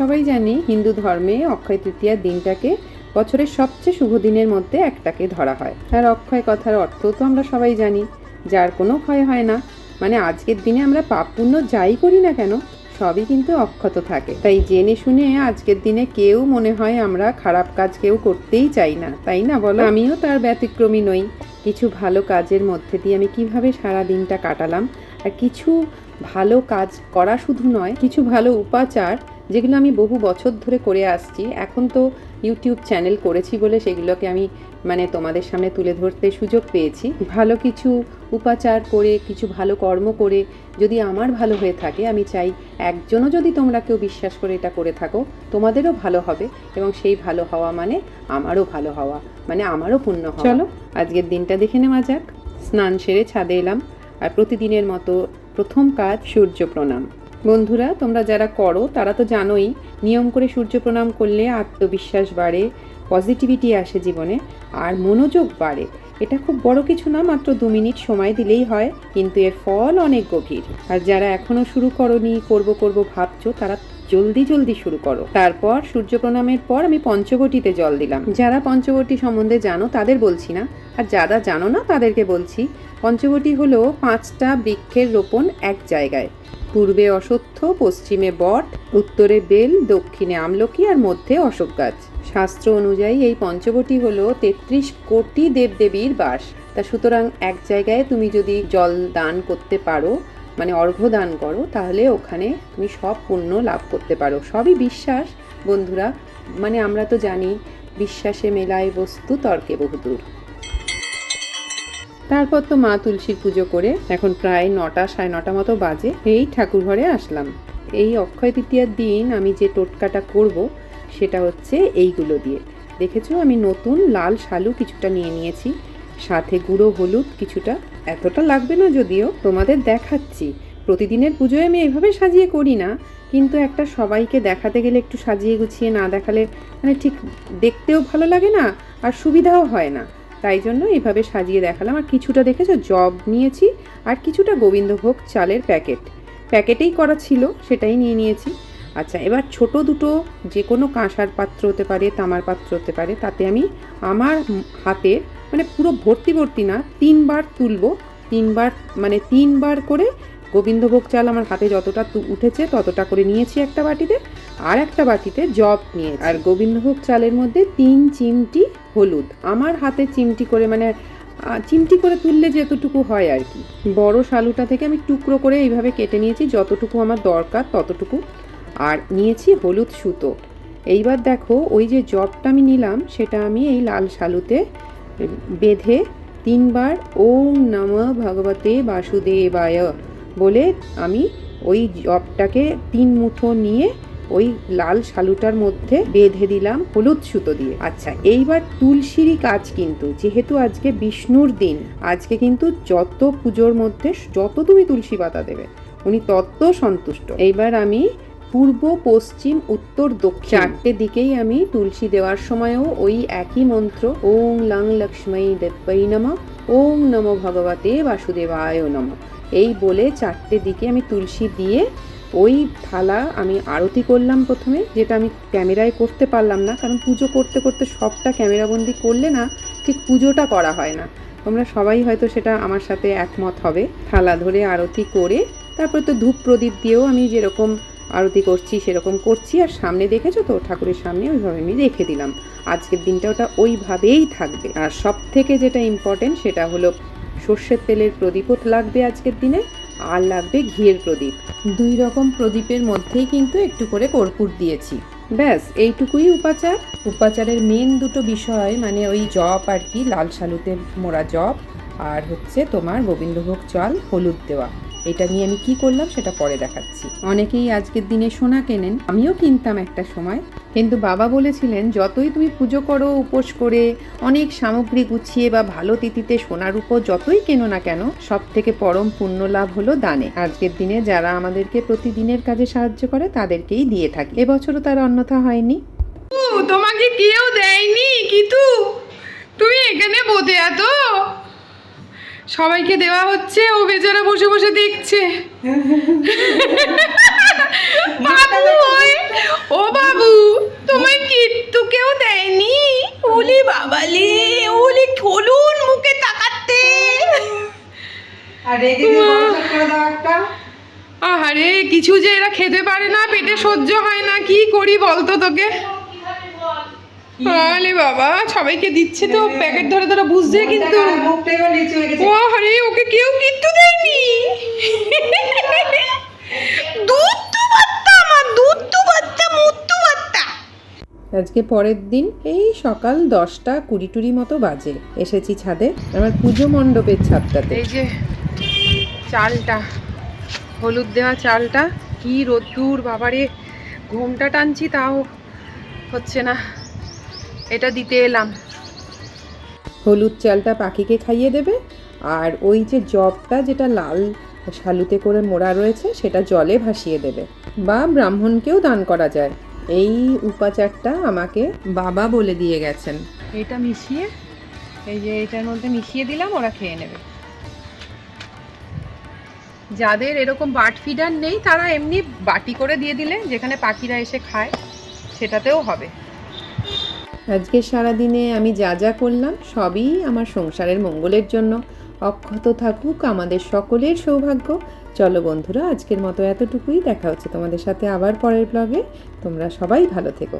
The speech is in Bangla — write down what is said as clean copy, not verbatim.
সবাই জানি হিন্দু ধর্মে অক্ষয় তৃতীয়ার দিনটাকে বছরের সবচেয়ে শুভ দিনের মধ্যে একটাকে ধরা হয়। আর অক্ষয় কথার অর্থ তো আমরা সবাই জানি, যার কোনো ক্ষয় হয় না। মানে আজকের দিনে আমরা পাপ পুণ্য যাই করি না কেন সবই কিন্তু অক্ষত থাকে। তাই জেনে শুনে আজকের দিনে কেউ মনে হয় আমরা খারাপ কাজ কেউ করতেই চাই না, তাই না বলো? আমিও তার ব্যতিক্রমী নই। কিছু ভালো কাজের মধ্যে দিয়ে আমি কিভাবে সারা দিনটা কাটালাম, আর কিছু ভালো কাজ করা শুধু নয়, কিছু ভালো উপাচার যেগুলো আমি বহু বছর ধরে করে আসছি। এখন তো ইউটিউব চ্যানেল করেছি বলে সেগুলোকে আমি তোমাদের সামনে তুলে ধরতে সুযোগ পেয়েছি। ভালো কিছু উপাচার করে, কিছু ভালো কর্ম করে যদি আমার ভালো হয়ে থাকে, আমি চাই একজনও যদি তোমরা কেউ বিশ্বাস করে এটা করে থাকো, তোমাদেরও ভালো হবে, এবং সেই ভালো হওয়া মানে আমারও ভালো হওয়া, মানে আমারও পুণ্য হওয়া। চলো আজকের দিনটা দেখে নেওয়া যাক। স্নান সেরে ছাদে এলাম, আর প্রতিদিনের মতো প্রথম কাজ সূর্য প্রণাম। বন্ধুরা, তোমরা যারা করো তারা তো জানোই, নিয়ম করে সূর্য প্রণাম করলে আত্মবিশ্বাস বাড়ে, পজিটিভিটি আসে জীবনে, আর মনোযোগ বাড়ে। এটা খুব বড় কিছু না, মাত্র 2 মিনিট সময় দিলেই হয়, কিন্তু এর ফল অনেক গভীর। আর যারা এখনো শুরু করোনি, করব ভাবছো, তারা জলদি জলদি শুরু করো। তারপর সূর্য প্রণামের পর আমি পঞ্চবটিতে জল দিলাম। যারা পঞ্চবটি সম্বন্ধে জানো তাদের বলছি না, আর যারা জানো না তাদেরকে বলছি। পঞ্চবটি হলো 5টা বৃক্ষের রোপণ এক জায়গায়। পূর্বে অশ্বত্থ, পশ্চিমে বট, উত্তরে বেল, দক্ষিণে আমলকি, আর মধ্যে অশোক গাছ। শাস্ত্র অনুযায়ী এই পঞ্চবটি হলো 33 কোটি দেবদেবীর বাস। তা সুতরাং এক জায়গায় তুমি যদি জল দান করতে পারো, মানে অর্ঘ্য দান করো, তাহলে ওখানে তুমি সব পুণ্য লাভ করতে পারো। সবই বিশ্বাস বন্ধুরা, আমরা তো জানি বিশ্বাসে মেলায় বস্তু, তর্কে বহুদূর। তারপর তো মা তুলসীর পুজো করে এখন প্রায় 9টা, 9:30 মতো বাজে, এই ঠাকুর ঘরে আসলাম। এই অক্ষয় তৃতীয়ার দিন আমি যে টোটকাটা করব সেটা হচ্ছে এইগুলো দিয়ে। দেখেছো, আমি নতুন লাল শালু কিছুটা নিয়ে নিয়েছি, সাথে গুঁড়ো হলুদ কিছুটা। এতটা লাগবে না যদিও, তোমাদের দেখাচ্ছি। প্রতিদিনের পুজোয় আমি এভাবে সাজিয়ে করি না, কিন্তু একটা সবাইকে দেখাতে গেলে একটু সাজিয়ে গুছিয়ে না দেখালে ঠিক দেখতেও ভালো লাগে না, আর সুবিধাও হয় না। তাই জন্য এইভাবে সাজিয়ে দেখালাম। আর কিছুটা দেখেছো জব নিয়েছি, আর কিছুটা গোবিন্দভোগ চালের প্যাকেটেই করা ছিল, সেটাই নিয়ে নিয়েছি। আচ্ছা, এবার ছোট দুটো যে কোনো কাঁসার পাত্র হতে পারে, তামার পাত্র হতে পারে, তাতে আমি আমার হাতের পুরো ভর্তি না, 3 বার তুলবো। 3 বার করে গোবিন্দভোগ চাল আমার হাতে যতটা উঠেছে ততটা করে নিয়েছি একটা বাটিতে, আর একটা বাটিতে জব নিয়ে, আর গোবিন্দভোগ চালের মধ্যে 3 চিমটি হলুদ। আমার হাতে চিমটি করে তুললে যতটুকু হয় আর কি। বড় শালুটা থেকে আমি টুকরো করে এইভাবে কেটে নিয়েছি, যতটুকু আমার দরকার ততটুকু, আর নিয়েছি হলুদ সুতো। এইবার দেখো, ওই যে জবটা আমি নিলাম সেটা আমি এই লাল শালুতে বেঁধে 3 বার ওম নমঃ ভগবতে বাসুদেবায় বলে আমি ওই জবটাকে 3 মুঠো নিয়ে ওই লাল শালুটার মধ্যে বেঁধে দিলাম হলুদ সুতো দিয়ে। আচ্ছা, এইবার তুলসীরই কাজ, কিন্তু যেহেতু আজকে বিষ্ণুর দিন, আজকে কিন্তু যত পুজোর মধ্যে যত তুমি তুলসী পাতা দেবে উনি তত সন্তুষ্ট। এইবার আমি পূর্ব, পশ্চিম, উত্তর, দক্ষিণ 4টে দিকেই আমি তুলসী দেওয়ার সময়ও ওই একই মন্ত্র, ওং লং লক্ষ্মী দেব্যৈ নমঃ, ওং নমো ভগবতে বাসুদেবায় নমঃ, এই বলে 4টে দিকে আমি তুলসী দিয়ে ওই থালা আমি আরতি করলাম প্রথমে, যেটা আমি ক্যামেরায় করতে পারলাম না, কারণ পুজো করতে করতে সবটা ক্যামেরাবন্দি করলে না ঠিক পুজোটা করা হয় না। তোমরা সবাই হয়তো সেটা আমার সাথে একমত হবে। থালা ধরে আরতি করে তারপরে তো ধূপ প্রদীপ দিয়েও আমি যেরকম আরতি করছি সেরকম করছি, আর সামনে দেখেছো তো ঠাকুরের সামনে ওইভাবে আমি রেখে দিলাম। আজকের দিনটা ওটা ওইভাবেই থাকবে। আর সব থেকে যেটা ইম্পর্টেন্ট সেটা হলো সর্ষের তেলের প্রদীপও লাগবে আজকের দিনে, আর লাগবে ঘিয়ের প্রদীপ। 2 রকম প্রদীপের মধ্যেই কিন্তু একটু করে কর্পূর দিয়েছি। ব্যাস এইটুকুই উপাচার। উপাচারের মেন দুটো বিষয় ওই জপ আর কি, লাল শালুতে মোড়া জপ, আর হচ্ছে তোমার গোবিন্দভোগ চাল হলুদ দেওয়া। এটা নিয়ে আমি কি করলাম সেটা পরে দেখাচ্ছি। অনেকেই আজকের দিনে সোনা কেনেন, আমিও কিনতাম একটা সময়, কিন্তু বাবা বলেছিলেন যতই তুমি পুজো করো উপোস করে, অনেক সামগ্রী গুছিয়ে বা ভালো তিথিতে সোনার উপর যতই কেনো না কেন, সব থেকে পরম পুণ্য লাভ হলো দানে। আজকের দিনে যারা আমাদেরকে প্রতিদিনের কাজে সাহায্য করে তাদেরকেই দিয়ে থাকি। এবছরও তার অন্যথা হয়নি। তোমাকে কেউ দেয়নি কিন্তু তুমি এখানে বোধে এত সবাইকে দেওয়া হচ্ছে, ও বেচারা বসে বসে দেখছে। বাবু ও বাবু, তোমায় কিট্টু কেউ দেয়নি? ওলি বাবালি, ওলি খোলুন মুখে তাকাতে। আর রেগে দিয়ে বড় করে দাও একটা। আহারে, কিছু যে এরা খেতে পারে না, পেটে সহ্য হয় না, কি করি বলতো তোকে? আরে বাবা, সবাইকে দিচ্ছে তো প্যাকেট ধরে ধরে, বুঝছে কিন্তু। মুখটা এবার নিচু হয়ে গেছে। ও আরে, ওকে কেউ কিট্টু দেয়নি। দুধ তো বাত্তা, আমার দুধ তো বাত্তা, মুত্তু বাত্তা। আজকে পরের দিন এই সকাল 10টা 20 মতো বাজে, এসেছি ছাদে, আমার পুজো মণ্ডপের ছাদটাতে। এই যে চালটা, হলুদ দেওয়া চালটা, কি রোদ্দুর বাবারে, ঘুমটা টানছি তাও হচ্ছে না, এটা দিতে এলাম। হলুদ চালটা পাখিকে খাইয়ে দেবে, আর ওই যে জবটা যেটা লাল শালুতে করে মোড়া রয়েছে সেটা জলে ভাসিয়ে দেবে, বা ব্রাহ্মণকেও দান করা যায়। এই উপাচারটা আমাকে বাবা বলে দিয়ে গেছেন। এটা মিশিয়ে, এই যে এটার মধ্যে মিশিয়ে দিলাম, ওরা খেয়ে নেবে। যাদের এরকম বাট ফিডার নেই তারা এমনি বাটি করে দিয়ে দিলে, যেখানে পাখিরা এসে খায়, সেটাতেও হবে। আজকে সারাদিনে আমি যা যা করলাম সবই আমার সংসারের মঙ্গলের জন্য। অক্ষত থাকুক আমাদের সকলের সৌভাগ্য। চলো বন্ধুরা, আজকের মতো এতটুকুই। দেখা হচ্ছে তোমাদের সাথে আবার পরের ব্লগে। তোমরা সবাই ভালো থেকো।